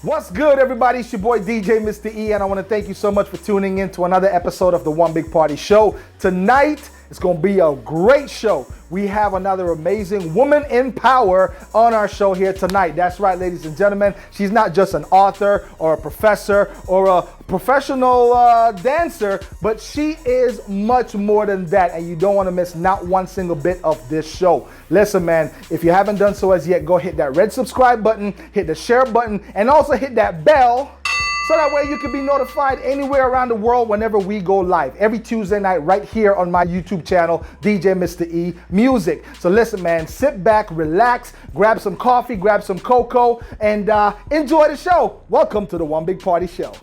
What's good, everybody? It's your boy DJ Mr. E, and I want to thank you so much for tuning in to another episode of the One Big Party Show. Tonight, it's going to be a great show. We have another amazing woman in power on our show here tonight. That's right, ladies and gentlemen. She's not just an author or a professor or a professional dancer, but she is much more than that, and you don't want to miss not one single bit of this show. Listen, man, if you haven't done so as yet, go hit that red subscribe button, hit the share button, and also hit that bell, so that way you can be notified anywhere around the world whenever we go live. Every Tuesday night right here on my YouTube channel, DJ Mr. E Music. So listen, man, sit back, relax, grab some coffee, grab some cocoa, and enjoy the show. Welcome to the One Big Party Show.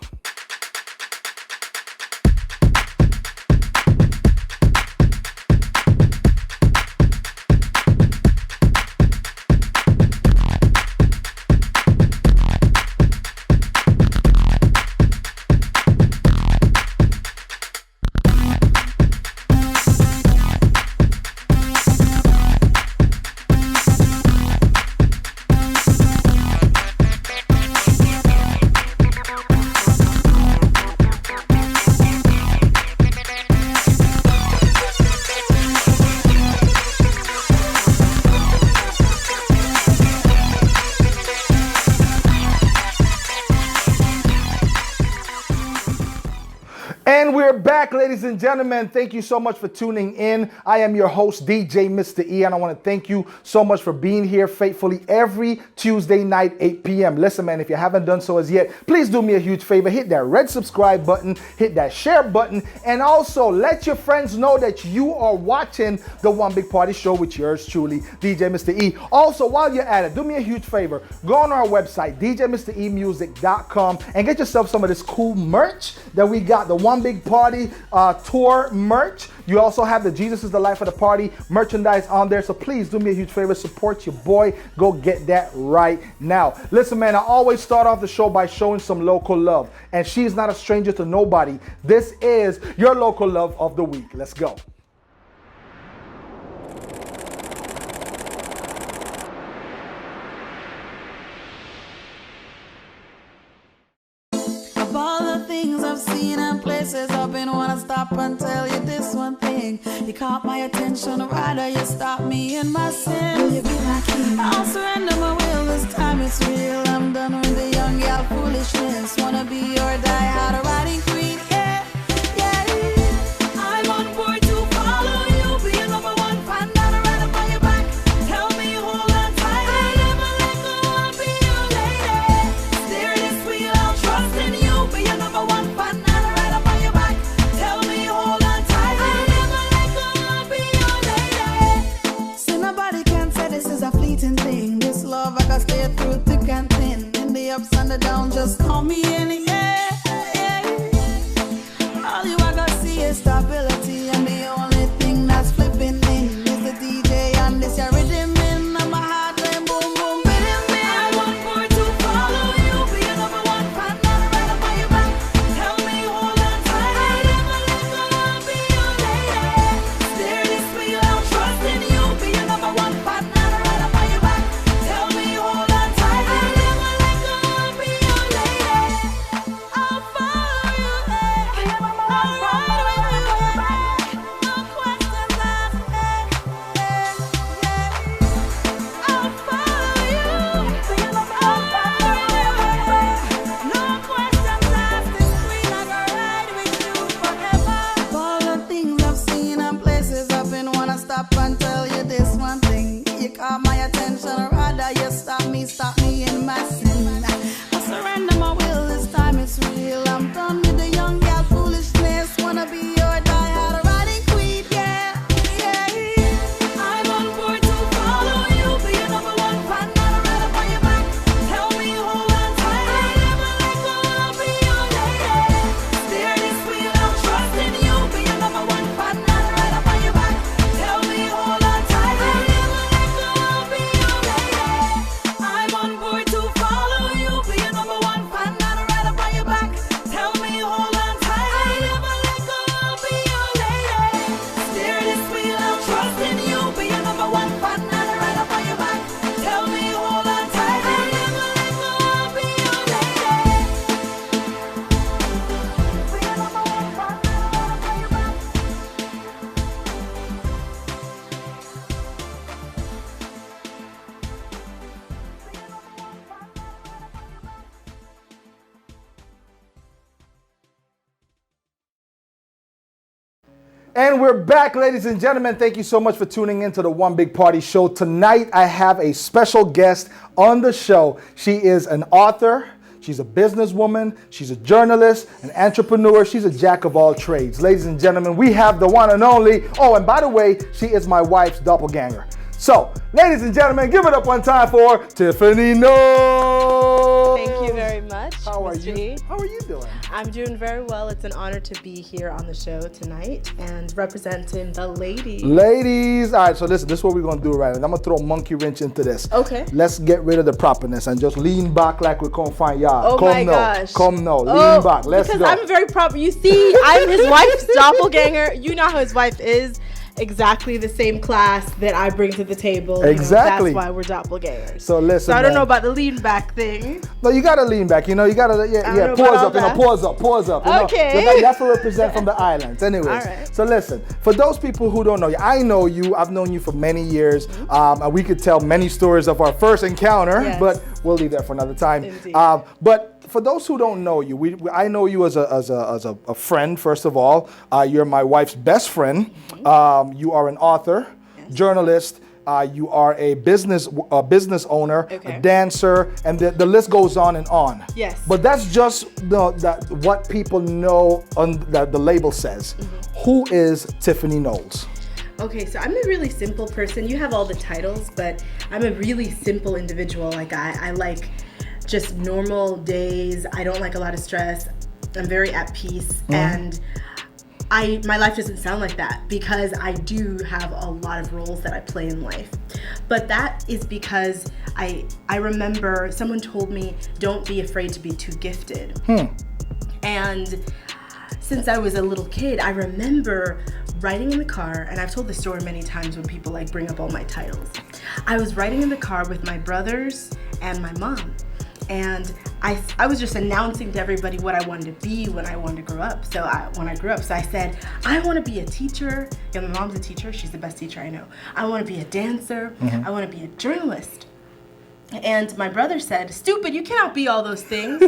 And we're back, ladies and gentlemen. Thank you so much for tuning in. I am your host, DJ Mr. E, and I want to thank you so much for being here faithfully every Tuesday night, 8 p.m. Listen, man, if you haven't done so as yet, please do me a huge favor. Hit that red subscribe button, hit that share button, and also let your friends know that you are watching the One Big Party Show with yours truly, DJ Mr. E. Also, while you're at it, do me a huge favor. Go on our website, djmremusic.com, and get yourself some of this cool merch that we got, the One Big Party tour merch. You also have the Jesus is the Life of the Party merchandise on there. So please do me a huge favor, support your boy. Go get that right now. Listen, man, I always start off the show by showing some local love. And she's not a stranger to nobody. This is your local love of the week. Let's go. All the things I've seen and places I've been, wanna stop and tell you this one thing. You caught my attention, or rather you stopped me in my sin. Will you be my king? I'll surrender my will, this time it's real. I'm done with the young girl foolishness. Wanna be your die-hard riding queen, yeah, yeah. I'm on board to follow you, be your number one fan, down right up on your back. Tell me hold on tight, I never let go, I'll be your lady. Steer this wheel, I'll trust in you. Be your number one fan and right up on your back. Tell me hold on tight, I never let go, I'll be your lady. So nobody can say this is a fleeting thing. This love I gotta stay through thick and thin. In the ups and the downs, just call me in, yeah, yeah. All you I gotta see is stability, and the only thing that's flipping in is the DJ and this your rhythm in. And my heart going boom boom rhythm in. I'm on board to follow you, be your number one fan and right up on your back. Tell me hold on tight, I never let go, I'll be your lady. Steer this wheel, I'll trust in you. Be your number one fan and right up on your back. Tell me hold on tight, I never let go, I'll be your lady. I'll follow you, I'll ride with you, no questions asked, yeah. I'll follow you, I'll ride with you, no questions asked. This queen, I gonna ride with you forever. All the things I've seen and places I've been, wanna stop and tell you this one thing. You caught my attention, or rather you stop me in my sin. I surrender my will, this time it's real. I'm done with the young girl foolishness. Wanna be your die-hard riding queen, yeah, yeah. I'm on board to follow you, be your number one fan and right up on your back. Tell me hold on tight, I never let go, I'll be your lady. Steer this wheel, I'll trust in you. Be your number one fan and right up on your back. Tell me hold on tight, I never let go, I'll be your lady. I'm on board to follow And we're back, ladies and gentlemen. Thank you so much for tuning in to the One Big Party Show. Tonight, I have a special guest on the show. She is an author. She's a businesswoman. She's a journalist, an entrepreneur. She's a jack of all trades. Ladies and gentlemen, we have the one and only. Oh, and by the way, she is my wife's doppelganger. So, ladies and gentlemen, give it up one time for Tiffany Knowles. Thank you very much. How are Mr. you? E. How are you doing? I'm doing very well. It's an honor to be here on the show tonight and representing the ladies. Ladies, all right, so listen, this is what we're going to do right now. I'm going to throw a monkey wrench into this. Okay. Let's get rid of the properness and just lean back like we're going to find y'all. Oh my gosh. Come no, lean back. Let's because go. I'm very proper. You see, I'm his wife's doppelganger. You know how his wife is. Exactly the same class that I bring to the table. Exactly. That's why we're doppelgangers. So listen, So I don't man. know about the lean back thing. No, you gotta lean back. You know, you gotta pause up. Okay. That's what represent from the islands. Anyways, All right. So listen, for those people who don't know you, I know you. I've known you for many years. And we could tell many stories of our first encounter, Yes. but we'll leave that for another time. Indeed. But for those who don't know you, I know you as a friend. First of all, you're my wife's best friend. You are an author, journalist. You are a business owner, Okay. a dancer, and the list goes on and on. Yes. But that's just what people know on the label says. Who is Tiffany Knowles? Okay, so I'm a really simple person. You have all the titles, but I'm a really simple individual. Like I like just normal days. I don't like a lot of stress. I'm very at peace, and my life doesn't sound like that because I do have a lot of roles that I play in life. But that is because I remember someone told me, don't be afraid to be too gifted. And since I was a little kid, I remember riding in the car, and I've told this story many times when people like bring up all my titles. I was riding in the car with my brothers and my mom. And I was just announcing to everybody what I wanted to be when I wanted to grow up. So when I grew up, I said, I want to be a teacher. You know, my mom's a teacher. She's the best teacher I know. I want to be a dancer. I want to be a journalist. And my brother said, stupid, you cannot be all those things.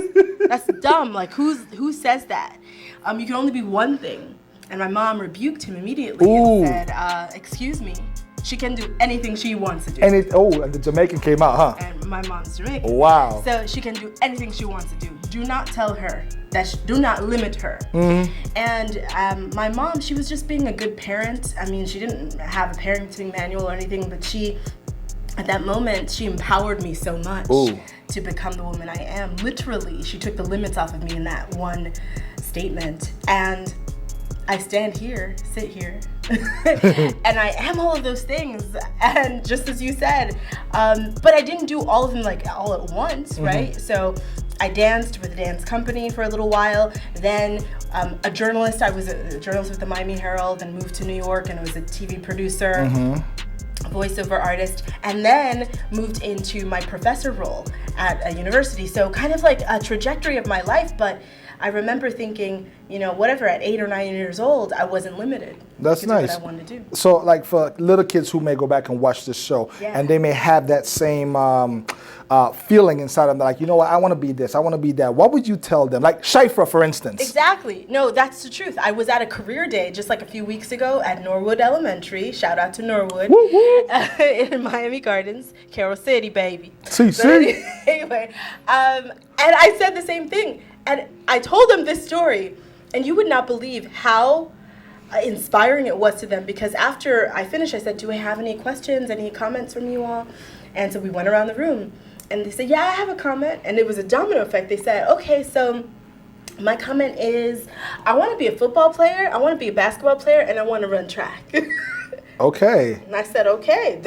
That's dumb. Like, who says that? You can only be one thing. And my mom rebuked him immediately and said, excuse me. She can do anything she wants to do. And the Jamaican came out, huh? And my mom's Jamaican. Wow. So she can do anything she wants to do. Do not tell her that. Do not limit her. And my mom, she was just being a good parent. I mean, she didn't have a parenting manual or anything, but at that moment, she empowered me so much to become the woman I am. Literally, she took the limits off of me in that one statement. And I sit here, and I am all of those things. And just as you said, but I didn't do all of them like all at once, right? So I danced with a dance company for a little while. Then a journalist. I was a journalist with the Miami Herald, and moved to New York, and I was a TV producer. Voiceover artist, and then moved into my professor role at a university. So kind of like a trajectory of my life, but I remember thinking, whatever, at 8 or 9 years old, I wasn't limited. That's to nice. Do what I wanted to do. So, like for little kids who may go back and watch this show, and they may have that same feeling inside of them, like, you know what, I want to be this, I want to be that. What would you tell them? Like Shifra, for instance. Exactly. No, that's the truth. I was at a career day just like a few weeks ago at Norwood Elementary. Shout out to Norwood. Woo, woo. In Miami Gardens, Carol City, baby. See. Anyway, and I said the same thing. And I told them this story, and you would not believe how inspiring it was to them, because after I finished, I said, do I have any questions, any comments from you all? And so we went around the room, and they said, yeah, I have a comment. And it was a domino effect. They said, okay, so my comment is, I want to be a football player, I want to be a basketball player, and I want to run track. Okay. And I said, okay,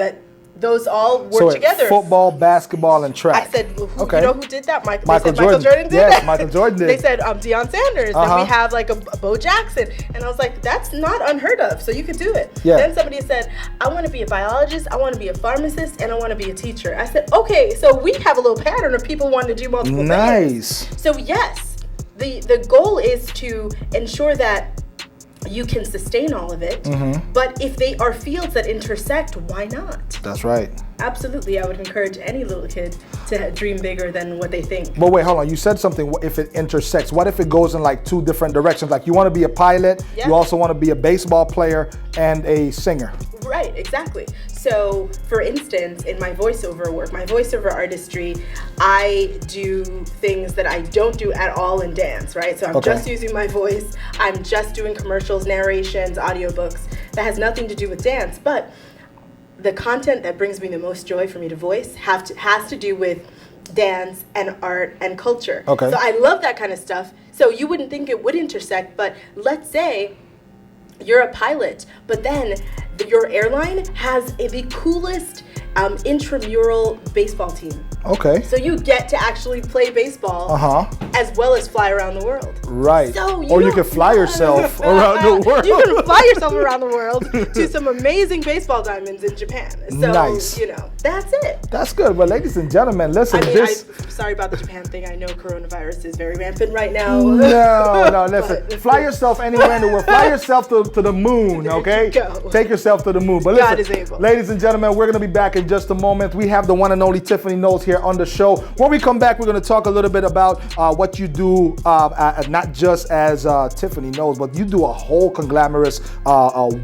those all work together. Football, basketball, and track. I said, you know who did that? Michael Jordan. Jordan did yes, that. Michael Jordan did. They said Deion Sanders, and we have like a Bo Jackson. And I was like, that's not unheard of, so you could do it. Yeah. Then somebody said, I want to be a biologist, I want to be a pharmacist, and I want to be a teacher. I said, okay, so we have a little pattern of people wanting to do multiple things. Nice. So yes, the goal is to ensure that you can sustain all of it. But if they are fields that intersect, why not? That's right. Absolutely, I would encourage any little kid to dream bigger than what they think. But wait, hold on. You said something. If it intersects, what if it goes in like two different directions? Like you want to be a pilot, Yeah. you also want to be a baseball player and a singer. Right, exactly. So, for instance, in my voiceover work, my voiceover artistry, I do things that I don't do at all in dance, right? So I'm Okay. just using my voice. I'm just doing commercials, narrations, audiobooks. That has nothing to do with dance, but the content that brings me the most joy for me to voice has to do with dance and art and culture. Okay. So I love that kind of stuff. So you wouldn't think it would intersect, but let's say you're a pilot, but then your airline has the coolest intramural baseball team. Okay. So you get to actually play baseball as well as fly around the world. Right. So Or you can fly yourself around the world. You can fly yourself around the world to some amazing baseball diamonds in Japan. So, Nice. That's it. That's good. But ladies and gentlemen, listen, I mean, this... I'm sorry about the Japan thing. I know coronavirus is very rampant right now. No, listen. But- Fly yourself anywhere in the world. Fly yourself to the moon, okay? There you go. Take yourself to the moon. But listen, God is able. ladies and gentlemen, we're going to be back in just a moment. We have the one and only Tiffany Knowles here on the show. When we come back, we're going to talk a little bit about what you do, not just as Tiffany Knowles, but you do a whole conglomerate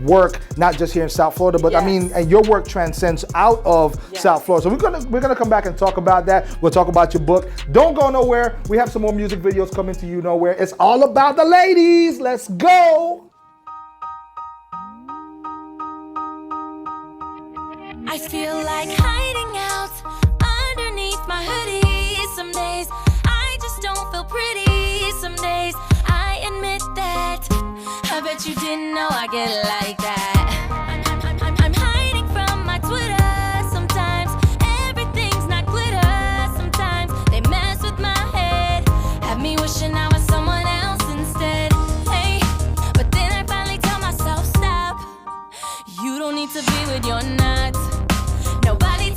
work, not just here in South Florida, but I Yes. mean, and your work transcends out of Yes. South Florida. So we're gonna come back and talk about that. We'll talk about your book. Don't go nowhere. We have some more music videos coming to you nowhere. It's all about the ladies. Let's go. I feel like hiding out underneath my hoodie. Some days I just don't feel pretty. Some days I admit that. I bet you didn't know I get like that. I'm hiding from my Twitter. Sometimes everything's not glitter. Sometimes they mess with my head. Have me wishing I was someone else instead. Hey, but then I finally tell myself, stop. You don't need to be with your nuts. Nobody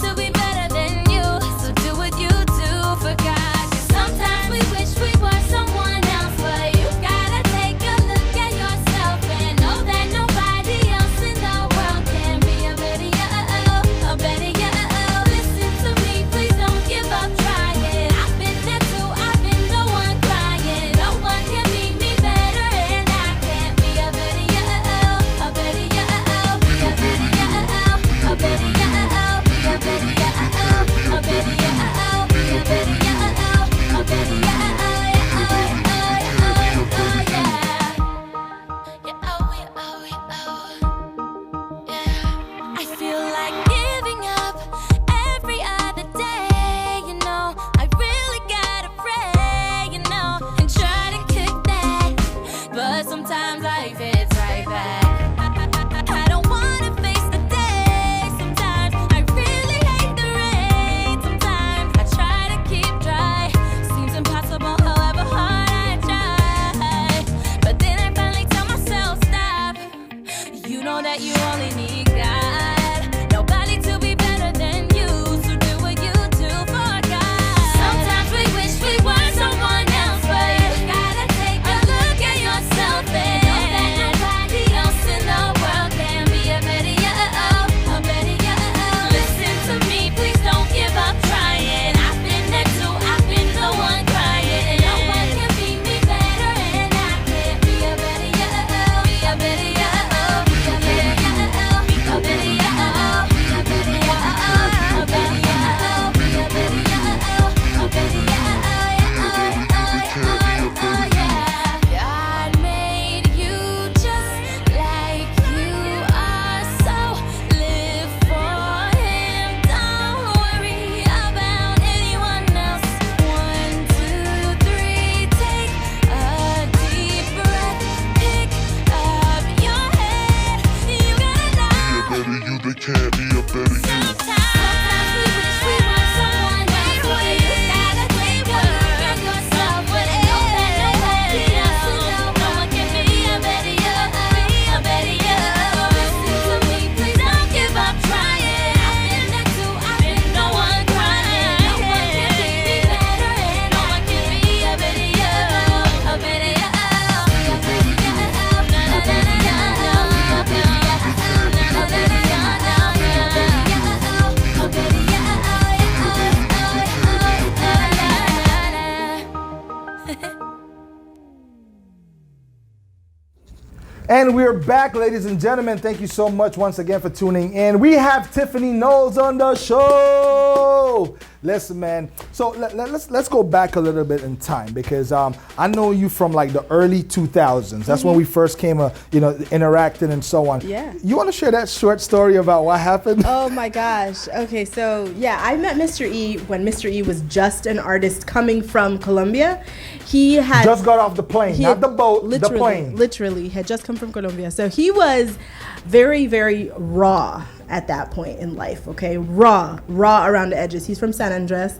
And we're back, ladies and gentlemen. Thank you so much once again for tuning in. We have Tiffany Knowles on the show. Listen, man. So let's go back a little bit in time because I know you from like the early 2000s. That's when we first came, interacting and so on. Yeah. You want to share that short story about what happened? Oh my gosh. Okay, so yeah, I met Mr. E when Mr. E was just an artist coming from Colombia. He had just got off the plane, not the boat, the plane. Literally had just come from Colombia. So he was very, very raw at that point in life, okay? Raw around the edges. He's from San Andres,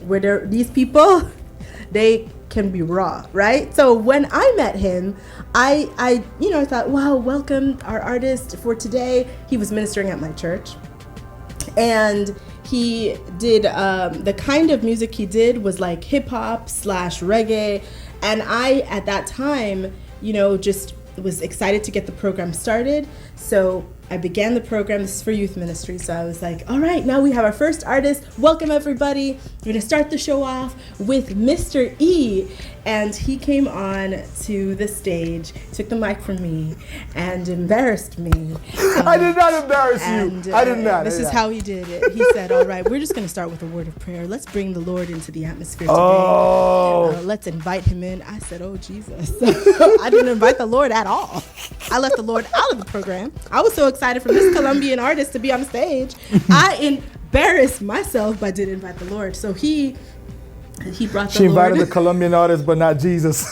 where these people, they can be raw, right? So when I met him, I thought, wow, welcome our artist for today. He was ministering at my church. And he did, the kind of music he did was like hip hop / reggae. And I, at that time, just was excited to get the program started. So I began the program. This is for youth ministry. So I was like, all right, now we have our first artist. Welcome, everybody. We're going to start the show off with Mr. E. And he came on to the stage, took the mic from me, and embarrassed me. I did not embarrass you. I did not. This is how he did it. He said, all right, we're just going to start with a word of prayer. Let's bring the Lord into the atmosphere today. Oh. Let's invite him in. I said, oh, Jesus. I didn't invite the Lord at all. I left the Lord out of the program. I was so excited for this Colombian artist to be on stage. I embarrassed myself, but didn't invite the Lord. So he brought the Lord. She invited the Colombian artist, but not Jesus.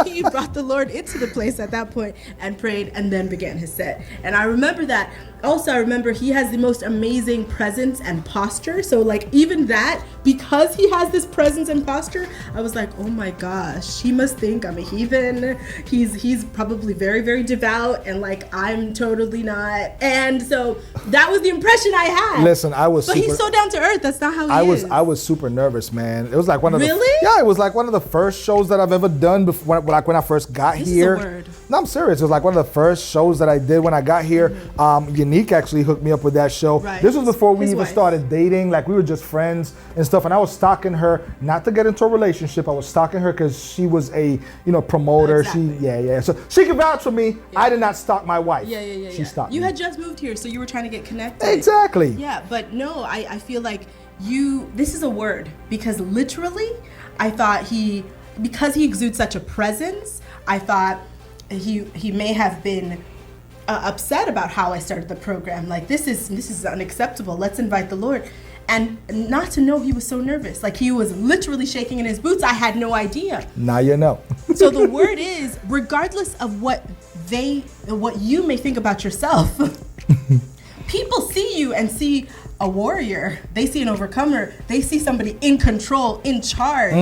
He brought the Lord into the place at that point and prayed and then began his set. And I remember that. Also, I remember he has the most amazing presence and posture. So like even that, because he has this presence and posture, I was like, oh my gosh, he must think I'm a heathen. He's probably very, very devout and like I'm totally not. And so that was the impression I had. Listen, But he's so down to earth. That's not how he is. I was super nervous, man. It was like one of Really? it was like one of the first shows that I've ever done before, like when I first got here. This is a word. No, I'm serious. It was like one of the first shows that I did when I got here. Unique actually hooked me up with that show. Right. This was before we His even wife. started dating. Like we were just friends and stuff. And I was stalking her, not to get into a relationship. I was stalking her because she was a promoter. Exactly. So she can vouch for me. Yeah. I did not stalk my wife. She stalked me. You had just moved here, so you were trying to get connected. Exactly. Yeah, but no, I feel like this is a word, because literally I thought because he exudes such a presence, I thought he may have been upset about how I started the program. Like this is unacceptable. Let's invite the Lord. And not to know he was so nervous. Like he was literally shaking in his boots. I had no idea. Now you know. So the word is, regardless of what you may think about yourself, people see you and see a warrior. They see an overcomer. They see somebody in control, in charge.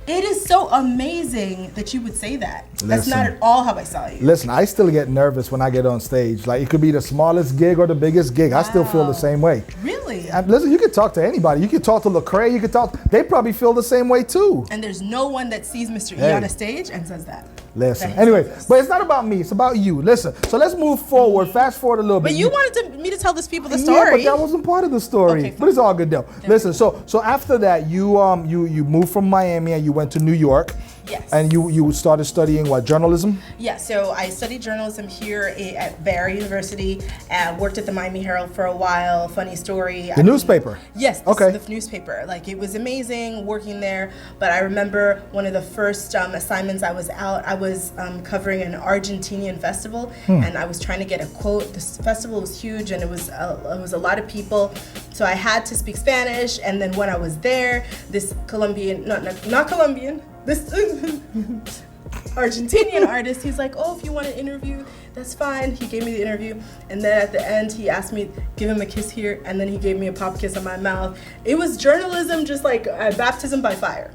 It is so amazing that you would say that. That's not at all how I saw you. Listen, I still get nervous when I get on stage. Like it could be the smallest gig or the biggest gig. Wow. I still feel the same way. Really? And listen, you could talk to anybody. You could talk to Lecrae. They probably feel the same way too. And there's no one that sees Mr. E on a stage and says that. Listen, anyway, but it's not about me. It's about you. Listen, so let's move forward. Fast forward a little bit. But you wanted me to tell these people the story. Yeah, but that wasn't part of the story. Okay, but it's all good though. Listen, so after that, you moved from Miami and you went to New York. Yes. And you started studying what, journalism? Yeah, so I studied journalism here at Barry University and worked at the Miami Herald for a while. Funny story. The newspaper? Yes, okay. The newspaper. Like it was amazing working there, but I remember one of the first assignments I was out, I was covering an Argentinian festival and I was trying to get a quote. This festival was huge and it was a lot of people, so I had to speak Spanish. And then when I was there, this this Argentinian artist, he's like, oh, if you want an interview, that's fine. He gave me the interview, and then at the end he asked me, give him a kiss here, and then he gave me a pop kiss on my mouth. It was journalism, just like baptism by fire.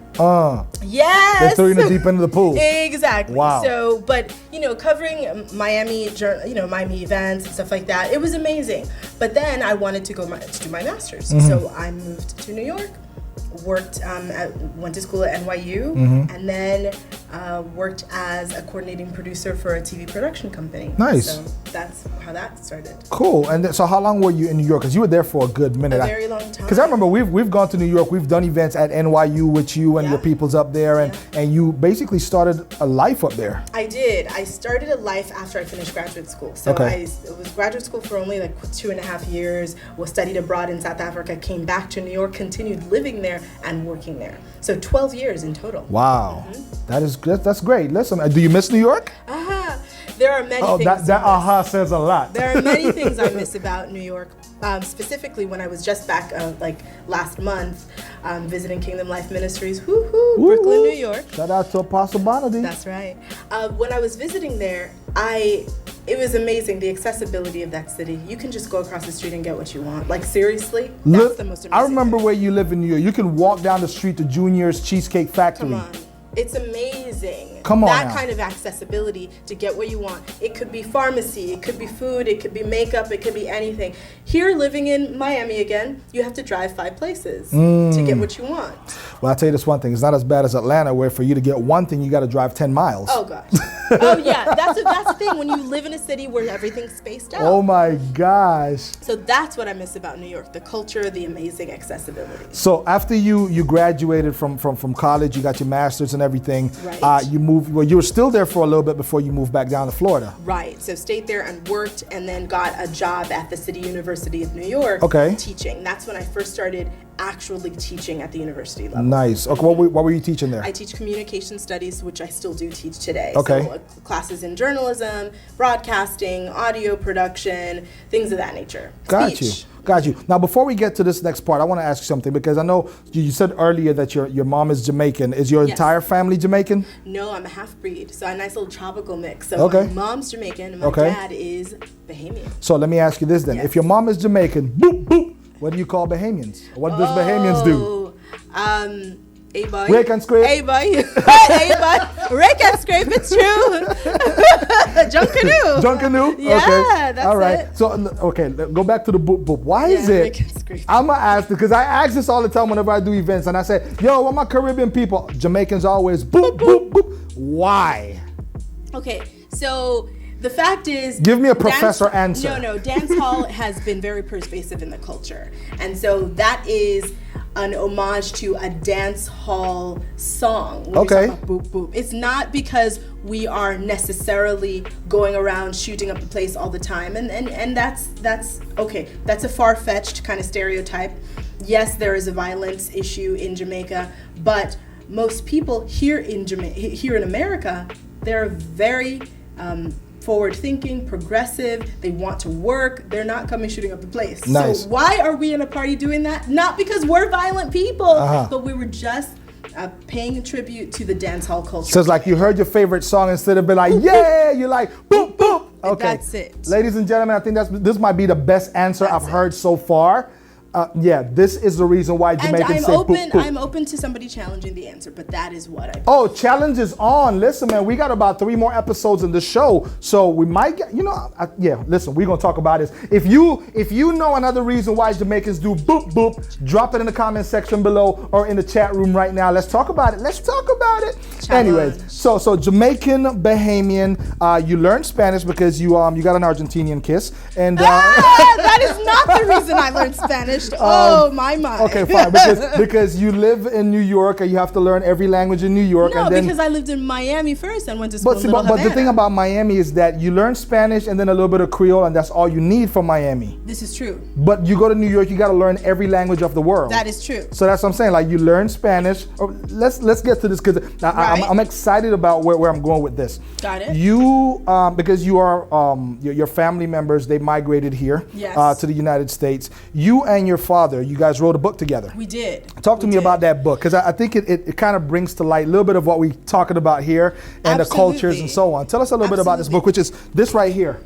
Yes! They threw you in the deep end of the pool. Exactly. Wow. So, but covering Miami events and stuff like that, it was amazing. But then I wanted to go to do my master's, so I moved to New York. went to school at NYU, Mm-hmm. and then worked as a coordinating producer for a TV production company. Nice. So that's how that started. Cool. And so how long were you in New York? Because you were there for a good minute. A very long time. Because I remember we've gone to New York. We've done events at NYU with you and your peoples up there, and you basically started a life up there. I did. I started a life after I finished graduate school. So Okay. I was graduate school for only like 2.5 years, was studied abroad in South Africa, came back to New York, continued living there and working there. So 12 years in total. Wow. That's great. Listen, do you miss New York? There are many things. That says a lot. There are many things I miss about New York. Specifically, when I was just back like last month, visiting Kingdom Life Ministries, Brooklyn, New York. Shout out to Apostle Bonady. That's right. When I was visiting there, it was amazing, the accessibility of that city. You can just go across the street and get what you want. Like seriously, that's the most amazing I remember thing. where you live in New York. You can walk down the street to Junior's Cheesecake Factory. Come on. It's amazing. Come on that now. kind of accessibility to get what you want. It could be pharmacy, it could be food, it could be makeup, it could be anything. Here, living in Miami again, you have to drive 5 places to get what you want. Well, I'll tell you this one thing. It's not as bad as Atlanta, where for you to get one thing, you got to drive 10 miles. Oh gosh. Oh yeah, that's the thing when you live in a city where everything's spaced out. Oh my gosh. So that's what I miss about New York: the culture, the amazing accessibility. So after you graduated from college, you got your master's and everything. Right. You moved. Well, you were still there for a little bit before you moved back down to Florida. Right. So stayed there and worked, and then got a job at the City University of New York. Okay. Teaching. That's when I first started actually teaching at the university level. Nice. Okay. What were you teaching there? I teach communication studies, which I still do teach today. Okay. So classes in journalism, broadcasting, audio production, things of that nature. Got Speech. you. Now, before we get to this next part, I want to ask you something, because I know you said earlier that your mom is Jamaican. Is your Yes. entire family Jamaican? No, I'm a half-breed, so a nice little tropical mix. So Okay. my mom's Jamaican and my Okay. dad is Bahamian. So let me ask you this then. Yes. If your mom is Jamaican, boop, boop, what do you call Bahamians? What does Bahamians do? Hey boy. Rake and scrape? Hey boy. Hey boy. Rake and scrape, it's true. Junk canoe. Junk canoe? Yeah, okay. that's all right. it. So, okay, go back to the boop boop. Why is Yeah, it? rake and scrape. I'm going to ask, because I ask this all the time whenever I do events, and I say, yo, what my Caribbean people? Jamaicans always boop, boop, boop. Why? Okay, so the fact is, Give me a professor answer. No, dance hall has been very pervasive in the culture, and so that is an homage to a dance hall song. When we Okay. talk about boop boop. It's not because we are necessarily going around shooting up the place all the time, and that's okay. That's a far-fetched kind of stereotype. Yes, there is a violence issue in Jamaica, but most people here in America, they're very forward-thinking, progressive. They want to work. They're not coming shooting up the place. Nice. So why are we in a party doing that? Not because we're violent people, but we were just paying a tribute to the dance hall culture. So it's like you heard your favorite song, instead of being like, yeah, you're like, boop, boop. Okay. That's it. Ladies and gentlemen, I think this might be the best answer I've heard so far. This is the reason why And Jamaicans say boop, boop. I'm open to somebody challenging the answer, but that is what I Oh, challenge is on. Listen, man, we got about 3 more episodes in the show, so we might get, listen, we're going to talk about this. If you know another reason why Jamaicans do boop, boop, drop it in the comment section below or in the chat room right now. Let's talk about it. Challenge. Anyways, so Jamaican, Bahamian, you learned Spanish because you got an Argentinian kiss. And that is not the reason I learned Spanish. Oh my. Okay, fine. Because you live in New York and you have to learn every language in New York. No, and then, because I lived in Miami first and went to school in but Little the Havana. thing about Miami is that you learn Spanish and then a little bit of Creole, and that's all you need for Miami. This is true. But you go to New York, you got to learn every language of the world. That is true. So that's what I'm saying. Like, you learn Spanish. Let's get to this, because Right. I'm excited about where I'm going with this. Got it. You, because you are your family members, they migrated here Yes. to the United States. You and your father, you guys wrote a book together. We did. Talk to me about that book, because I think it kind of brings to light a little bit of what we're talking about here and the cultures and so on. Tell us a little bit about this book, which is this right here.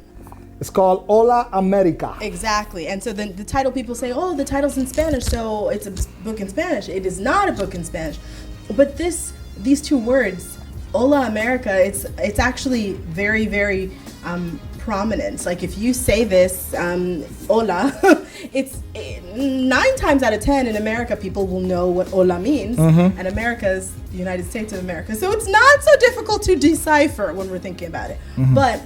It's called Hola America. Exactly. And so then the title, people say, oh, the title's in Spanish, so it's a book in Spanish. It is not a book in Spanish. But these 2 words, Hola America, it's actually very, very prominent. Like if you say this, hola, it's 9 times out of 10 in America, people will know what hola means, and America is the United States of America. So it's not so difficult to decipher when we're thinking about it. But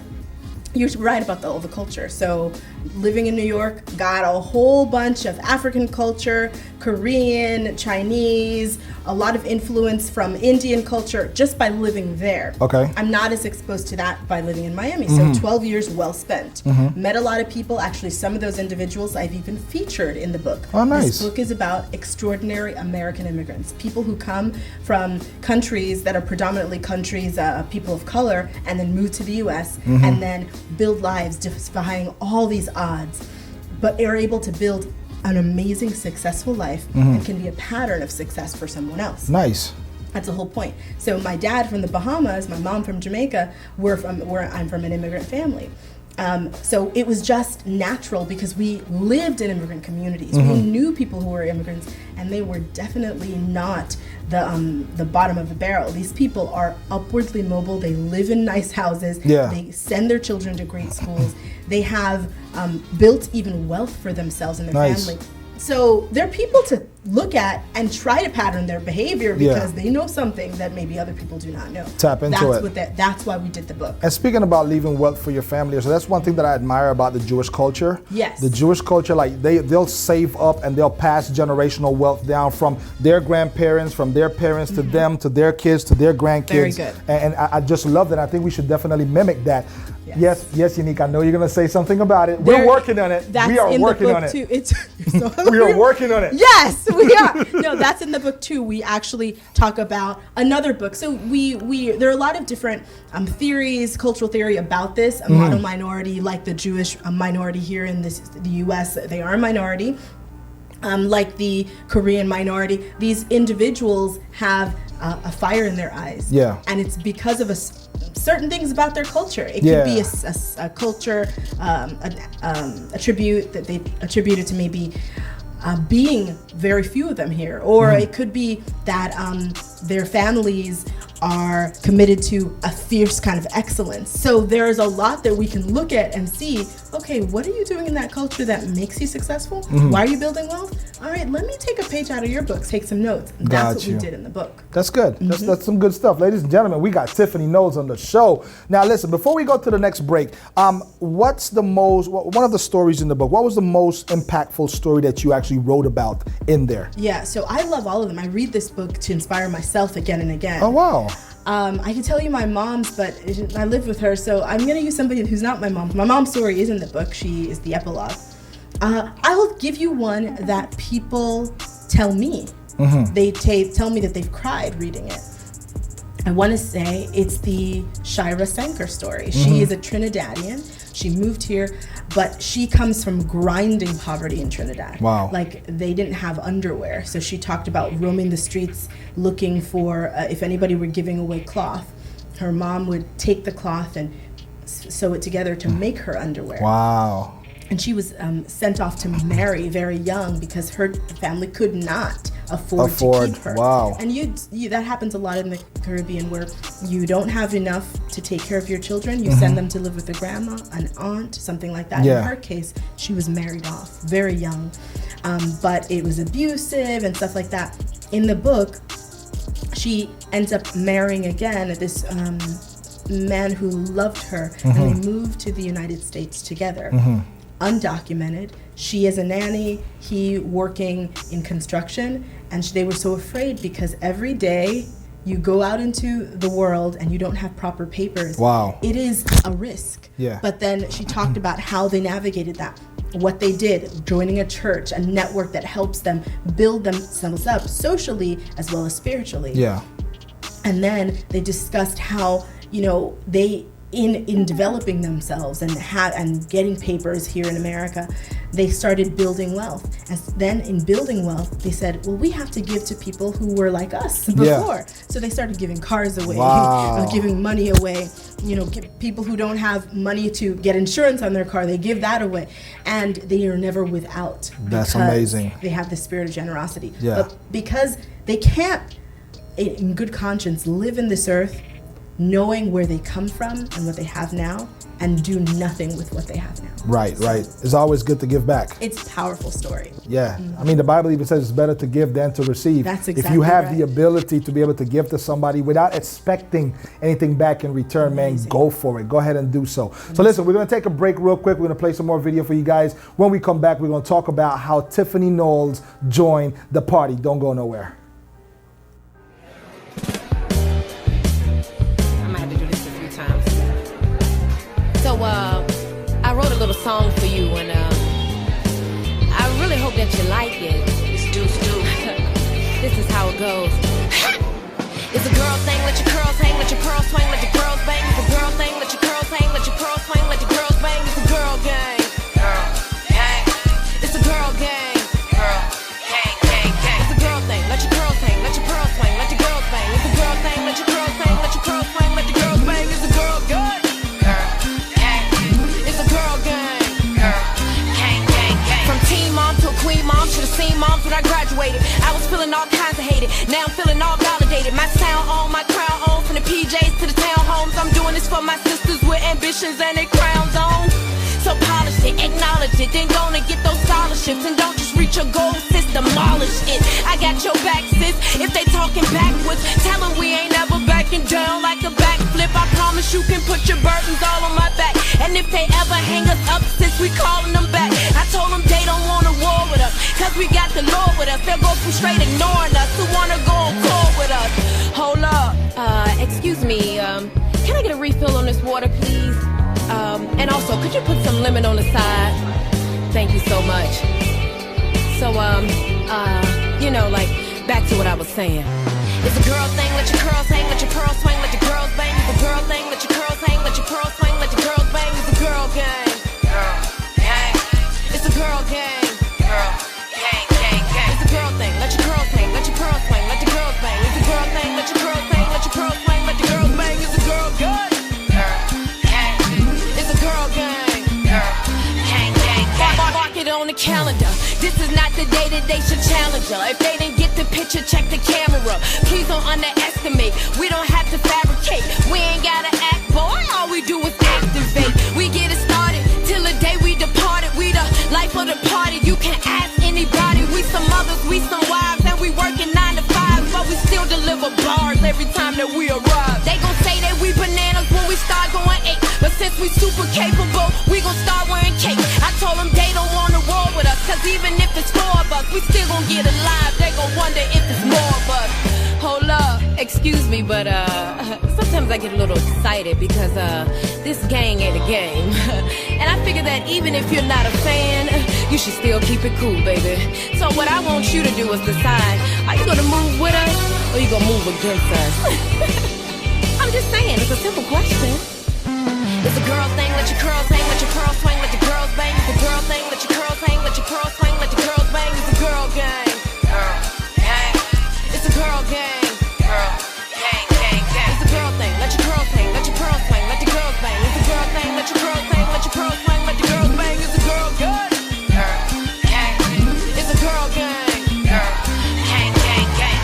you're right about all the culture. So living in New York, got a whole bunch of African culture, Korean, Chinese, a lot of influence from Indian culture just by living there. Okay. I'm not as exposed to that by living in Miami. So 12 years well spent. Met a lot of people. Actually, some of those individuals I've even featured in the book. Oh, nice. This book is about extraordinary American immigrants, people who come from countries that are predominantly countries, people of color, and then move to the U.S. And then build lives defying all these odds, but are able to build an amazing, successful life and can be a pattern of success for someone else. Nice. That's the whole point. So my dad from the Bahamas, my mom from Jamaica, I'm from an immigrant family. So it was just natural because we lived in immigrant communities. We knew people who were immigrants, and they were definitely not the bottom of the barrel. These people are upwardly mobile. They live in nice houses. Yeah. They send their children to great schools. They have built even wealth for themselves and their Nice. family. So they're people to look at and try to pattern their behavior because they know something that maybe other people do not know. Tap into it. That's why we did the book. And speaking about leaving wealth for your family, so that's one thing that I admire about the Jewish culture. Yes. The Jewish culture, like they'll save up and they'll pass generational wealth down from their grandparents, from their parents to them, to their kids, to their grandkids. Very good. And I just love that. I think we should definitely mimic that. Yes, Unique. I know you're gonna say something about it. We're working on it. That's We are in working the book on it. too. We are working on it. Yes, we are. No, that's in the book too. We actually talk about another book. So there are a lot of different theories, cultural theory about this. A model minority, like the Jewish minority here in the U.S., they are a minority. Like the Korean minority, these individuals have a fire in their eyes. Yeah. And it's because of certain things about their culture. It could be a culture, attribute that they attributed to maybe being very few of them here, or it could be that their families are committed to a fierce kind of excellence. So there's a lot that we can look at and see, okay, what are you doing in that culture that makes you successful? Why are you building wealth? All right, let me take a page out of your book, take some notes. That's what we did in the book. That's good. That's some good stuff. Ladies and gentlemen, we got Tiffany Knowles on the show. Now listen, before we go to the next break, what's the most, one of the stories in the book, what was the most impactful story that you actually wrote about in there? Yeah, so I love all of them. I read this book to inspire myself again and again. Oh, wow. I can tell you my mom's, but I live with her, so I'm going to use somebody who's not my mom. My mom's story is in the book. She is the epilogue. I will give you one that people tell me. They tell me that they've cried reading it. I want to say it's the Shira Sanker story. She is a Trinidadian. She moved here, but she comes from grinding poverty in Trinidad. Wow. Like, they didn't have underwear. So she talked about roaming the streets looking for, if anybody were giving away cloth, her mom would take the cloth and sew it together to make her underwear. Wow. And she was sent off to marry very young because her family could not afford to keep her. Wow. And that happens a lot in the Caribbean, where you don't have enough to take care of your children. You send them to live with a grandma, an aunt, something like that. Yeah. In her case, she was married off very young, but it was abusive and stuff like that. In the book, she ends up marrying again this man who loved her, and they moved to the United States together. Undocumented. She is a nanny, he working in construction, and they were so afraid because every day you go out into the world and you don't have proper papers. Wow. It is a risk. Yeah. But then she talked about how they navigated that, what they did, joining a church, a network that helps them build themselves up socially as well as spiritually. Yeah. And then they discussed how, they in developing themselves and getting papers here in America, they started building wealth. And then in building wealth, they said, well, we have to give to people who were like us before. Yeah. So they started giving cars away, Wow. giving money away. People who don't have money to get insurance on their car, they give that away. And they are never without. That's because amazing. They have the spirit of generosity. Yeah. But because they can't, in good conscience, live in this earth knowing where they come from and what they have now, and do nothing with what they have now. Right, right. It's always good to give back. It's a powerful story. Yeah. I mean, the Bible even says it's better to give than to receive. That's If exactly you have right. the ability to be able to give to somebody without expecting anything back in return, man, go for it. Go ahead and do so. So listen, we're going to take a break real quick. We're going to play some more video for you guys. When we come back, we're going to talk about how Tiffany Knowles joined the party. Don't go nowhere. So I wrote a little song for you, and I really hope that you like it. This is how it goes. It's a girl thing, let your curls hang, let your pearls swing, let your girls bang. It's a girl thing, let your curls hang, let your pearls swing, let your girls bang. It's a girl gang. Girl gang. It's a girl gang. Girl gang, gang, gang. It's a girl thing, let your curls hang, let your pearls swing, let your girls bang. It's a girl thing, let your curls hang, let your pearls swing, let your girls bang. It's a girl gang. Queen mom, should've seen moms when I graduated. I was feeling all kinds of hated, now I'm feeling all validated. My sound on, my crown on, from the PJs to the townhomes. I'm doing this for my sisters with ambitions and their crowns on. So polish it, acknowledge it, then gonna get those scholarships. And don't just reach your goal, sis, demolish it. I got your back, sis, if they talking backwards. Tell them we ain't never backing down like a backflip. I promise you can put your burdens all on my back. And if they ever hang us up, sis, we calling them back. I told them they don't wanna war with us, cause we got the Lord with us. They'll go from straight ignoring us who wanna go on tour with us. Hold up, excuse me, can I get a refill on this water, please? And also, could you put some lemon on the side? Thank you so much. So, you know, like, back to what I was saying. It's a girl thing, let your curls hang, let your pearls swing, let your girls bang. It's a girl thing, let your curls hang, let your pearls swing, let your girls bang. It's a girl gang. Girl gang. It's a girl gang. Girl gang, gang, gang. It's a girl thing, let your curls hang, let your pearls swing, let your girls bang. It's a girl thing, let your curls hang, let your pearls swing, let your girls bang. It's a girl gang. Girl gang, girl gang, gang, gang. Mark it on the calendar. This is not the day that they should challenge her. If they didn't get the picture, check the camera. Please don't underestimate. We don't have to fabricate. We ain't gotta act, boy. All we do is activate. We get it started till the day we departed. We the life of the party. You can ask anybody. We some mothers, we some wives, and we working 9 to 5, but we still deliver bars every time that we arrive. They gon' say that we bananas when we start going 8, but since we super capable, we gon' start wearing cake. I told them they don't wanna roll with us, cause even if it's 4 of us, we still gon' get alive. They gon' wonder if it's more of us. Hold up, excuse me, but sometimes I get a little excited because this gang ain't a game. And I figure that even if you're not a fan, you should still keep it cool, baby. So what I want you to do is decide, are you gonna move with us or you gonna move against us? I'm just saying, it's a simple question. It's a girl thing, let your curls hang, let your pearls swing, let your girls bang. It's a girl thing, let your curls hang, let your pearls swing, let your girls bang. It's a girl gang. Girl gang. It's a girl gang. Girl gang, gang, gang. It's a girl thing, let your curls hang, let your pearls swing, let your girls bang. It's a girl thing, let your curls hang, let your pearls swing, let your girls bang. It's a girl gang. Girl gang. It's a girl gang. Girl gang, gang, gang.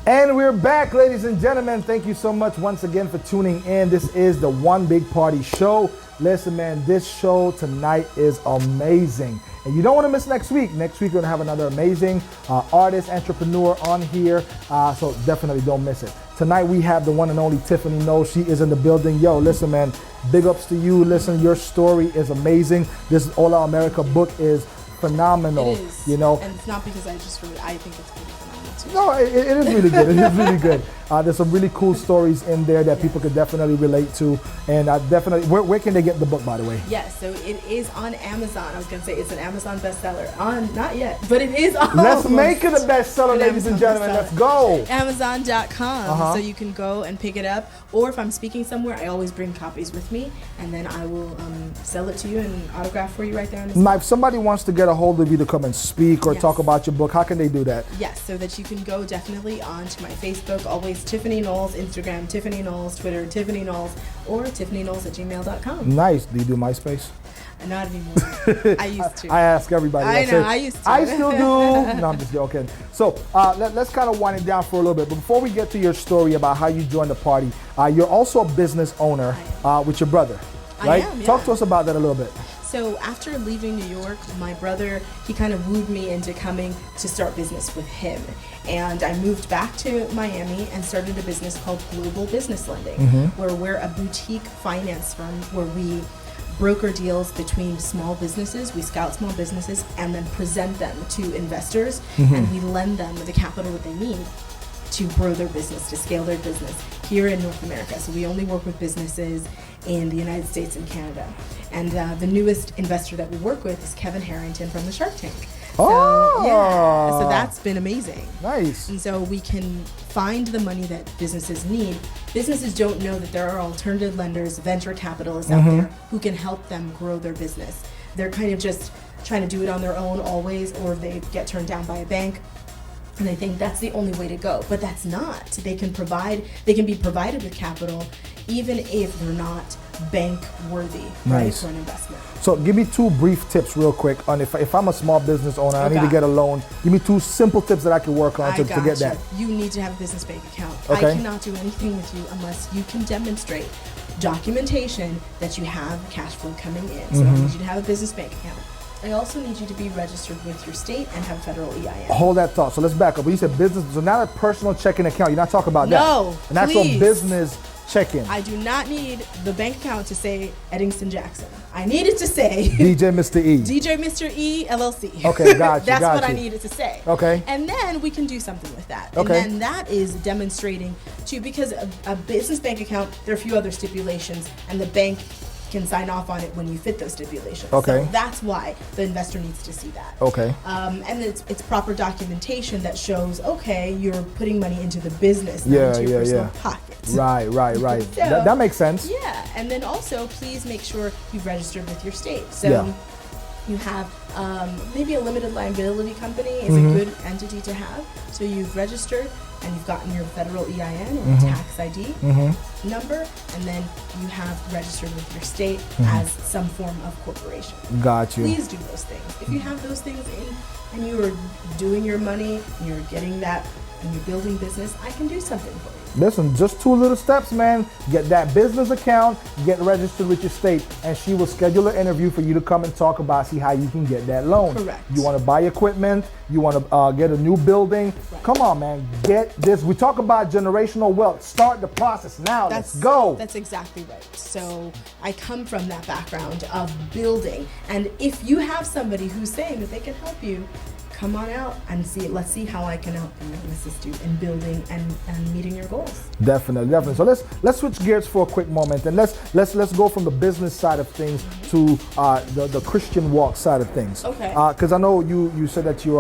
And we're back, ladies and gentlemen. Thank you so much once again for tuning in. This is the One Big Party Show. Listen, man, this show tonight is amazing. And you don't want to miss next week. Next week, we're going to have another amazing artist, entrepreneur on here. So definitely don't miss it. Tonight, we have the one and only Tiffany Knowles. She is in the building. Yo, listen, man, big ups to you. Listen, your story is amazing. This All Our America book is phenomenal. It is. You know, and it's not because I just really, I think it's pretty phenomenal too. no, it is really good. It is really good. There's some really cool stories in there that people could definitely relate to. And definitely, where can they get the book, by the way? Yes, so it is on Amazon. I was going to say it's an Amazon bestseller. Not yet, but it is on. Let's make it a bestseller, ladies and gentlemen. Let's go. Amazon.com. So you can go and pick it up. Or if I'm speaking somewhere, I always bring copies with me. And then I will sell it to you and autograph for you right there on the Now, if somebody wants to get a hold of you to come and speak or Yes. talk about your book, how can they do that? Yes, so that you can go definitely onto my Facebook, always Tiffany Knowles, Instagram Tiffany Knowles, Twitter Tiffany Knowles, or TiffanyKnowles@gmail.com. Nice. Do you do MySpace? Not anymore. I used to. I ask everybody. I That's know, it. I used to. I still do. No, I'm just joking. So let's kind of wind it down for a little bit. But before we get to your story about how you joined the party, you're also a business owner with your brother, right? I am, yeah. Talk to us about that a little bit. So after leaving New York, my brother, he kind of wooed me into coming to start business with him. And I moved back to Miami and started a business called Global Business Lending, where we're a boutique finance firm where we broker deals between small businesses. We scout small businesses and then present them to investors, and we lend them the capital that they need to grow their business, to scale their business here in North America. So we only work with businesses in the United States and Canada. And the newest investor that we work with is Kevin Harrington from the Shark Tank. So, yeah, so that's been amazing. Nice. And so we can find the money that businesses need. Businesses don't know that there are alternative lenders, venture capitalists out there who can help them grow their business. They're kind of just trying to do it on their own always, or they get turned down by a bank. And I think that's the only way to go. But that's not. They can be provided with capital even if they're not bank worthy, right, Nice. for an investment. So give me 2 brief tips real quick on if I'm a small business owner, I need to get a loan. Give me 2 simple tips that I can work on to get that. You need to have a business bank account. Okay. I cannot do anything with you unless you can demonstrate documentation that you have cash flow coming in. So I need you to have a business bank account. I also need you to be registered with your state and have federal EIN. Hold that thought. So let's back up. When you said business, so not a personal checking account. You're not talking about that. No, an actual please. business check-in. I do not need the bank account to say Eddington Jackson. I need it to say DJ Mr. E. DJ Mr. E LLC. Okay, got you, That's got what I you. need it to say. Okay. And then we can do something with that. Okay. And then that is demonstrating to, because a business bank account, there are a few other stipulations, and the bank can sign off on it when you fit those stipulations. Okay. So that's why the investor needs to see that. Okay. And it's proper documentation that shows, okay, you're putting money into the business, Yeah, not into your yeah, personal yeah. pocket. Right. So, that makes sense. Yeah, and then also please make sure you've registered with your state. So Yeah. you have maybe a limited liability company is a good entity to have. So you've registered and you've gotten your federal EIN or tax ID number, and then you have registered with your state as some form of corporation. Got you. Please do those things. If you have those things in and you are doing your money and you're getting that and you're building business, I can do something for you. Listen, just 2 little steps, man. Get that business account, get registered with your state, and she will schedule an interview for you to come and talk about, see how you can get that loan. Correct. You want to buy equipment, you want to get a new building. Right. Come on, man. Get this. We talk about generational wealth. Start the process now. Let's go. That's exactly right. So I come from that background of building. And if you have somebody who's saying that they can help you, come on out and let's see how I can help you and assist you in building and meeting your goals. Definitely. So let's switch gears for a quick moment, and let's go from the business side of things to the Christian walk side of things. Okay. Because I know you said that you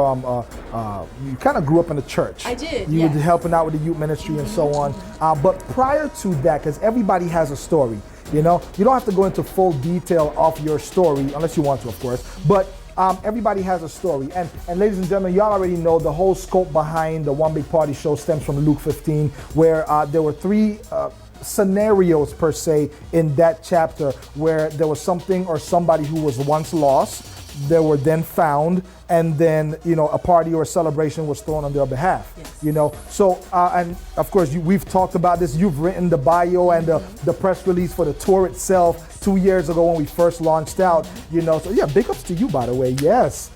kind of grew up in the church. I did, You yes. were helping out with the youth ministry and so on. But prior to that, because everybody has a story, you know, you don't have to go into full detail of your story unless you want to, of course. But everybody has a story, and ladies and gentlemen, y'all already know the whole scope behind the One Big Party Show stems from Luke 15, where there were 3 scenarios per se in that chapter, where there was something or somebody who was once lost, they were then found, and then a party or a celebration was thrown on their behalf. Yes. So and of course we've talked about this. You've written the bio and the press release for the tour itself 2 years ago when we first launched out. So yeah, big ups to you, by the way. Yes.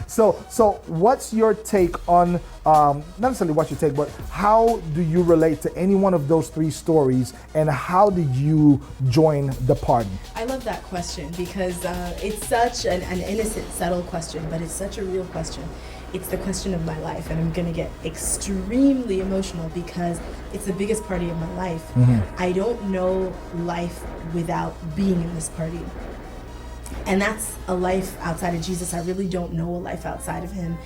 So what's your take on not necessarily what's your take, but how do you relate to any one of those 3 stories, and how did you join the party? I love that question because it's such an innocent, subtle question, but it's such a real question. It's the question of my life, and I'm gonna get extremely emotional because it's the biggest party of my life. I don't know life without being in this party. And that's a life outside of Jesus. I really don't know a life outside of him.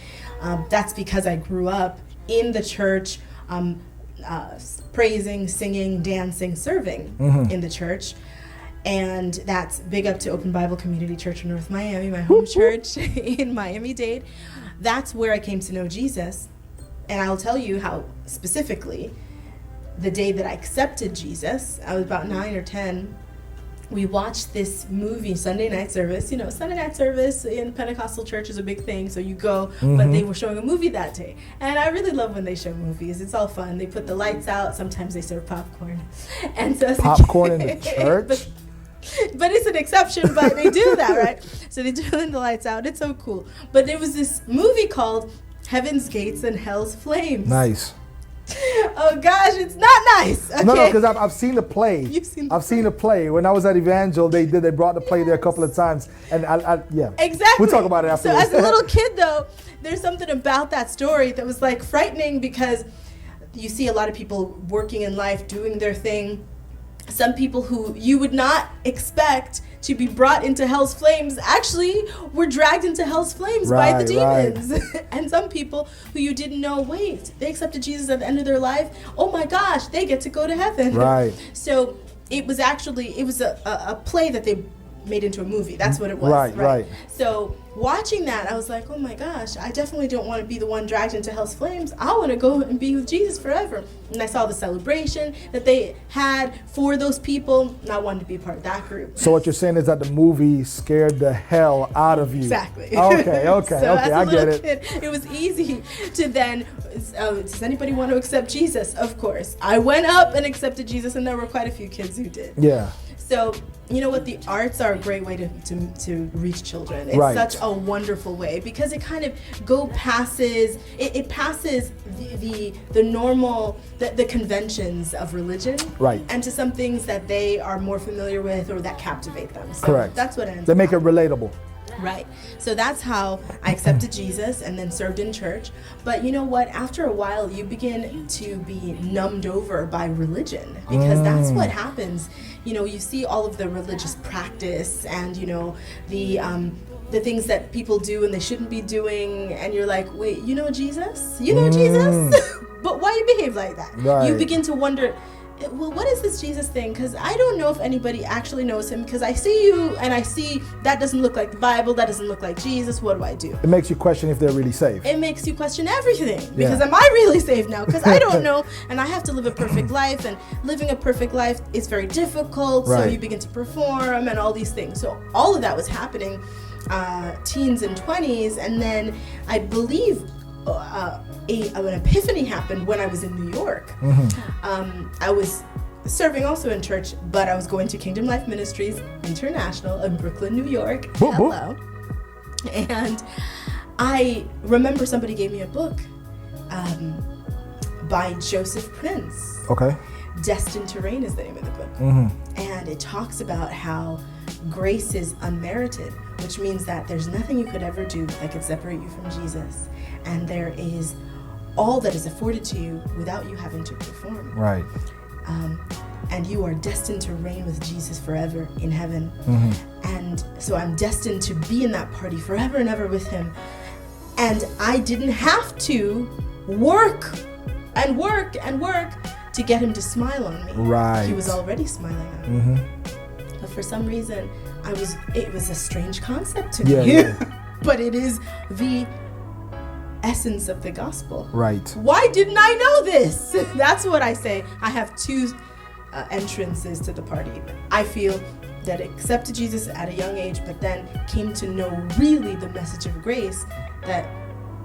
That's because I grew up in the church, praising, singing, dancing, serving in the church. And that's big up to Open Bible Community Church in North Miami, my home church in Miami-Dade. that's where I came to know Jesus. And I'll tell you how specifically the day that I accepted Jesus, I was about 9 or 10. We watched this movie, Sunday night service. You know, Sunday night service in Pentecostal church is a big thing, so you go, but they were showing a movie that day. And I really love when they show movies. It's all fun. They put the lights out. Sometimes they serve popcorn. And so Popcorn in the church? But it's an exception, but they do that, right? So they turn the lights out. It's so cool. But there was this movie called Heaven's Gates and Hell's Flames. Nice. Oh gosh, it's not nice. Okay. No, because I've seen the play. You've seen the I've seen the play. When I was at Evangel, they brought the play there a couple of times, and yeah. Exactly. We'll talk about it after. So as a little kid, though, there's something about that story that was like frightening, because you see a lot of people working in life, doing their thing. Some people who you would not expect to be brought into hell's flames actually were dragged into hell's flames by the demons. Right. And some people who you didn't know, wait, they accepted Jesus at the end of their life. Oh my gosh, they get to go to heaven. Right. So it was a play that they made into a movie. That's what it was. Right. So watching that, I was like, oh my gosh, I definitely don't want to be the one dragged into hell's flames. I want to go and be with Jesus forever. And I saw the celebration that they had for those people, and I wanted to be part of that group. So what you're saying is that the movie scared the hell out of you. Exactly. Okay, So as I get it. Kid, it was easy to then, does anybody want to accept Jesus? Of course. I went up and accepted Jesus, and there were quite a few kids who did. Yeah. So, you know what, the arts are a great way to reach children. It's such a wonderful way, because it kind of passes the normal, the conventions of religion. Right. And to some things that they are more familiar with or that captivate them. So correct. That's what ends They up make it happening. relatable. Right. So that's how I accepted Jesus and then served in church. But you know what? After a while, you begin to be numbed over by religion, because that's what happens. You know, you see all of the religious practice and, you know, the things that people do and they shouldn't be doing. And you're like, wait, you know Jesus? You know Jesus? But why you behave like that? Right. You begin to wonder, well, what is this Jesus thing? Because I don't know if anybody actually knows him, because I see you and I see that doesn't look like the Bible, that doesn't look like Jesus. What do I do? It makes you question if they're really saved. It makes you question everything, because am I really saved now? Because I don't know, and I have to live a perfect life, and living a perfect life is very difficult. Right. So you begin to perform and all these things. So all of that was happening, teens and 20s, and then I believe an epiphany happened when I was in New York. I was serving also in church, but I was going to Kingdom Life Ministries International in Brooklyn, New York. Boop, boop. Hello. And I remember somebody gave me a book by Joseph Prince. Okay. Destined to Reign is the name of the book. And it talks about how grace is unmerited, which means that there's nothing you could ever do that could separate you from Jesus. And there is all that is afforded to you without you having to perform. Right. And you are destined to reign with Jesus forever in heaven. And so I'm destined to be in that party forever and ever with him. And I didn't have to work and work and work to get him to smile on me. Right. He was already smiling on me. But for some reason, it was a strange concept to me. Yeah. But it is the essence of the gospel. Right. Why didn't I know this? That's what I say. I have two entrances to the party. I feel that I accepted Jesus at a young age, but then came to know really the message of grace, that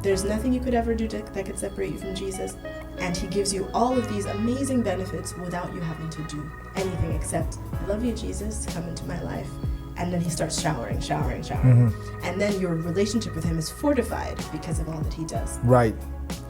there's nothing you could ever do that could separate you from Jesus. And he gives you all of these amazing benefits without you having to do anything except, I love you, Jesus, come into my life. And then he starts showering. And then your relationship with him is fortified because of all that he does. Right.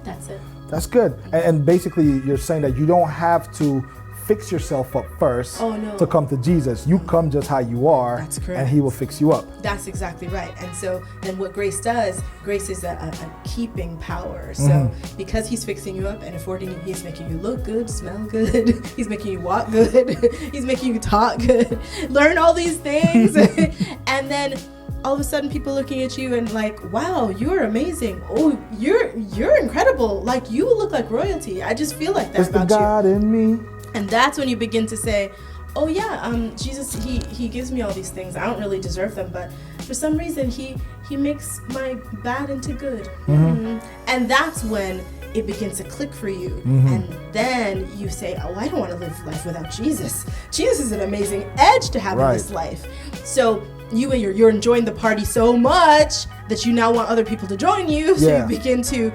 That's it. That's good. And basically, you're saying that you don't have to fix yourself up first to come to Jesus. You come just how you are. That's correct. And he will fix you up. That's exactly right. And so then what grace does, grace is a keeping power. So because he's fixing you up and affording you, he's making you look good, smell good, he's making you walk good, he's making you talk good, learn all these things. And then all of a sudden people looking at you and like, wow, you're amazing. Oh, you're incredible. Like, you look like royalty. I just feel like that it's about the God in me. And that's when you begin to say, Oh yeah, Jesus, he gives me all these things. I don't really deserve them, but for some reason he makes my bad into good. And that's when it begins to click for you. And then you say, oh, I don't want to live life without Jesus. Jesus is an amazing edge to have in this life. So you're enjoying the party so much that you now want other people to join you. So you begin to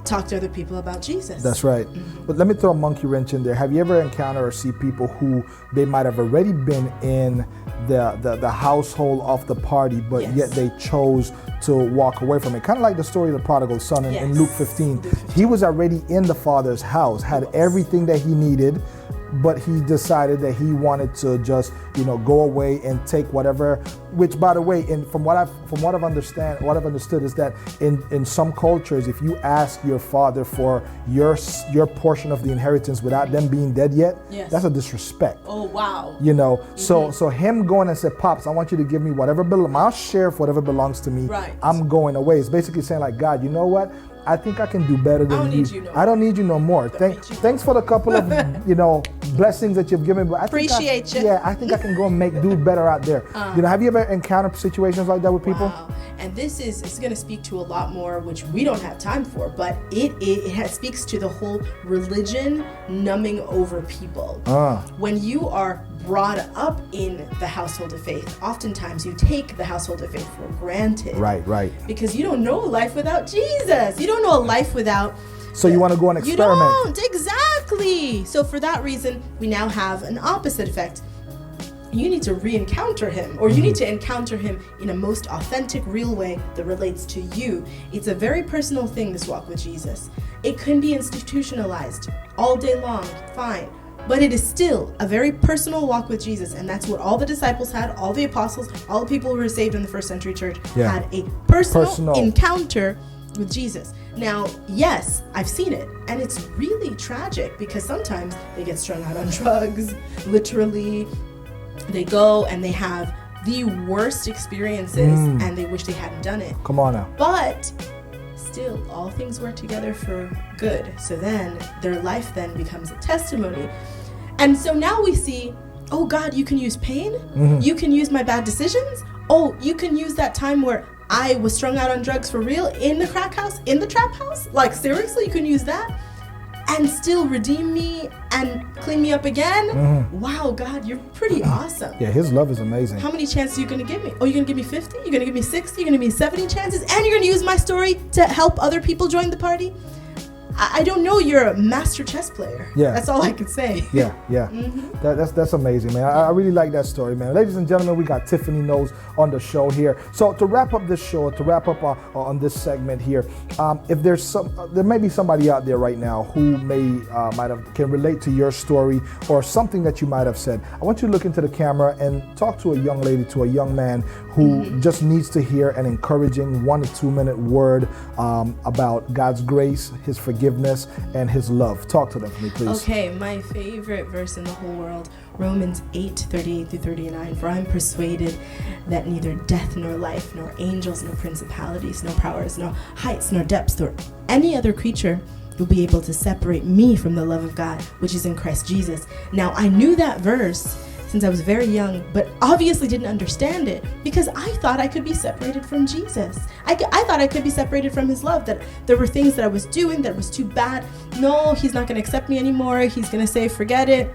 talk to other people about Jesus. That's right. But let me throw a monkey wrench in there. Have you ever encountered or see people who they might have already been in the household of the party, but yet they chose to walk away from it? Kind of like the story of the prodigal son in Luke 15. He was already in the father's house, had everything that he needed, but he decided that he wanted to just, go away and take whatever. Which, by the way, from what I've understood is that in some cultures, if you ask your father for your portion of the inheritance without them being dead yet, that's a disrespect. Oh wow. So him going and say, Pops, I want you to give me whatever my share of whatever belongs to me. Right. I'm going away. It's basically saying like, God, you know what? I think I can do better than you. I don't need you no more. Thanks for the couple of blessings that you've given, but I appreciate you. Yeah, I think I can go and do better out there. Have you ever encountered situations like that with people? Wow. And it's going to speak to a lot more, which we don't have time for, but it speaks to the whole religion numbing over people. When you are brought up in the household of faith, oftentimes you take the household of faith for granted. Right. Because you don't know a life without Jesus. You don't know a life without... So you want to go and experiment. You don't, exactly. So for that reason, we now have an opposite effect. You need to re-encounter him, or you need to encounter him in a most authentic, real way that relates to you. It's a very personal thing, this walk with Jesus. It can be institutionalized all day long, fine. But it is still a very personal walk with Jesus, and that's what all the disciples had, all the apostles, all the people who were saved in the first century church had a personal encounter with Jesus. Now, yes, I've seen it, and it's really tragic because sometimes they get strung out on drugs, literally. They go and they have the worst experiences, and they wish they hadn't done it. Come on now. But still, all things work together for good. So then their life then becomes a testimony. And so now we see, oh God, you can use pain. You can use my bad decisions. Oh, you can use that time where I was strung out on drugs for real in the crack house, in the trap house. Like seriously, you can use that and still redeem me and clean me up again. Wow, God, you're pretty awesome. Yeah, his love is amazing. How many chances are you going to give me? Oh, you're going to give me 50? You're going to give me 60? You're going to give me 70 chances? And you're going to use my story to help other people join the party? I don't know, you're a master chess player. Yeah. That's all I can say. Yeah. That's amazing, man. I really like that story, man. Ladies and gentlemen, we got Tiffany Knowles on the show here. So to wrap up this show, to wrap up on this segment here, if there may be somebody out there right now who can relate to your story or something that you might have said. I want you to look into the camera and talk to a young lady, to a young man who just needs to hear an encouraging 1 to 2 minute word about God's grace, his forgiveness, and his love. Talk to them for me, please. Okay, my favorite verse in the whole world, Romans 8:38-39. For I am persuaded that neither death nor life, nor angels, nor principalities, nor powers, nor heights, nor depths, nor any other creature will be able to separate me from the love of God, which is in Christ Jesus. Now, I knew that verse since I was very young, but obviously didn't understand it because I thought I could be separated from Jesus. I thought I could be separated from his love, that there were things that I was doing that was too bad. No, he's not going to accept me anymore. He's going to say, forget it.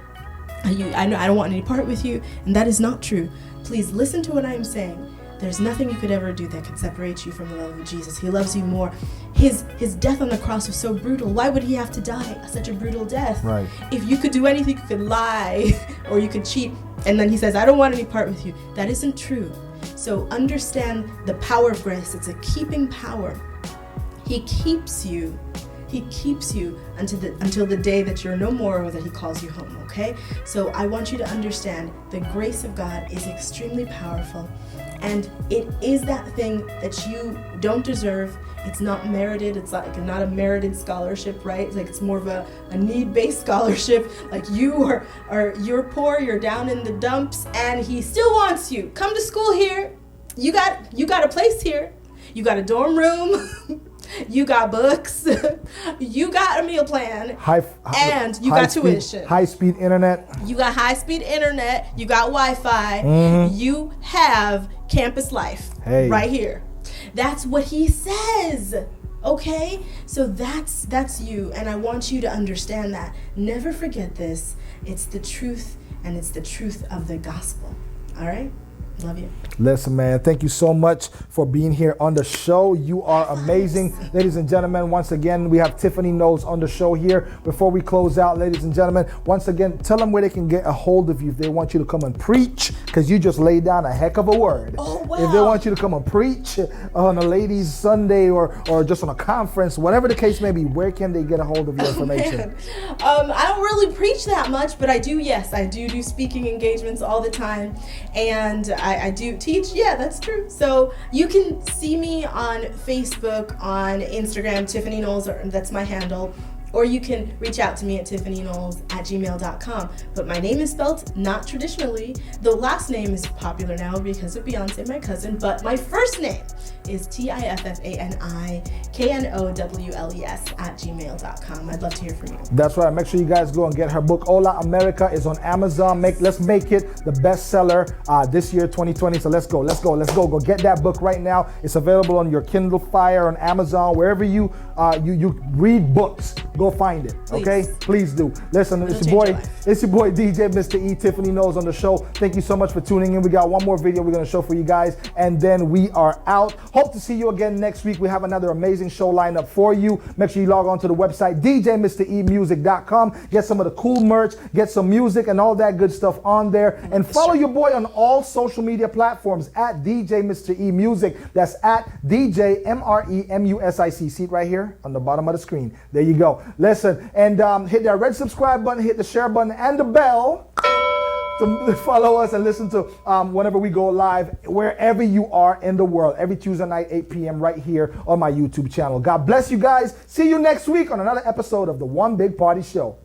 I don't want any part with you. And that is not true. Please listen to what I am saying. There's nothing you could ever do that could separate you from the love of Jesus. He loves you more. His death on the cross was so brutal. Why would he have to die such a brutal death? Right. If you could do anything, you could lie or you could cheat. And then he says, I don't want any part with you. That isn't true. So understand the power of grace. It's a keeping power. He keeps you. He keeps you until the day that you're no more or that he calls you home, okay? So I want you to understand the grace of God is extremely powerful. And it is that thing that you don't deserve. It's not merited. It's like not a merited scholarship, right? It's like it's more of a need-based scholarship. Like you're poor, you're down in the dumps, and he still wants you. Come to school here. You got a place here. You got a dorm room. You got books. You got a meal plan. And you got tuition. High-speed internet. You got high-speed internet. You got Wi-Fi. You have campus life right here. That's what he says. Okay? So that's you. And I want you to understand that. Never forget this. It's the truth, and it's the truth of the gospel. All right? Love you. Listen, man, thank you so much for being here on the show. You are amazing. Ladies and gentlemen, once again, we have Tiffany Knowles on the show here. Before we close out, ladies and gentlemen, once again, tell them where they can get a hold of you if they want you to come and preach, because you just laid down a heck of a word. Oh, wow. If they want you to come and preach on a ladies' Sunday or just on a conference, whatever the case may be, where can they get a hold of your information? I don't really preach that much, but I do do speaking engagements all the time. And I do teach. Yeah, that's true. So you can see me on Facebook, on Instagram, Tiffany Knowles, that's my handle. Or you can reach out to me at tiffanyknowles@gmail.com. But my name is spelled not traditionally. The last name is popular now because of Beyonce, my cousin. But my first name is TIFFANIKNOWLES@gmail.com. I'd love to hear from you. That's right. Make sure you guys go and get her book. Hola America is on Amazon. Let's make it the bestseller this year, 2020. So let's go. Go get that book right now. It's available on your Kindle Fire, on Amazon, wherever you read books. Go find it. Please. Okay? Please do. Listen, it's your boy DJ Mr. E. Tiffany Knowles on the show. Thank you so much for tuning in. We got one more video we're gonna show for you guys, and then we are out. Hope to see you again next week. We have another amazing show lined up for you. Make sure you log on to the website djmremusic.com. Get some of the cool merch, get some music and all that good stuff on there, and follow your boy on all social media platforms at DJ Mr. E Music. That's at DJ MREMUSIC. See it right here on the bottom of the screen. There you go. Listen, and hit that red subscribe button, hit the share button and the bell to follow us and listen to whenever we go live, wherever you are in the world, every Tuesday night, 8 p.m. right here on my YouTube channel. God bless you guys. See you next week on another episode of The One Big Party Show.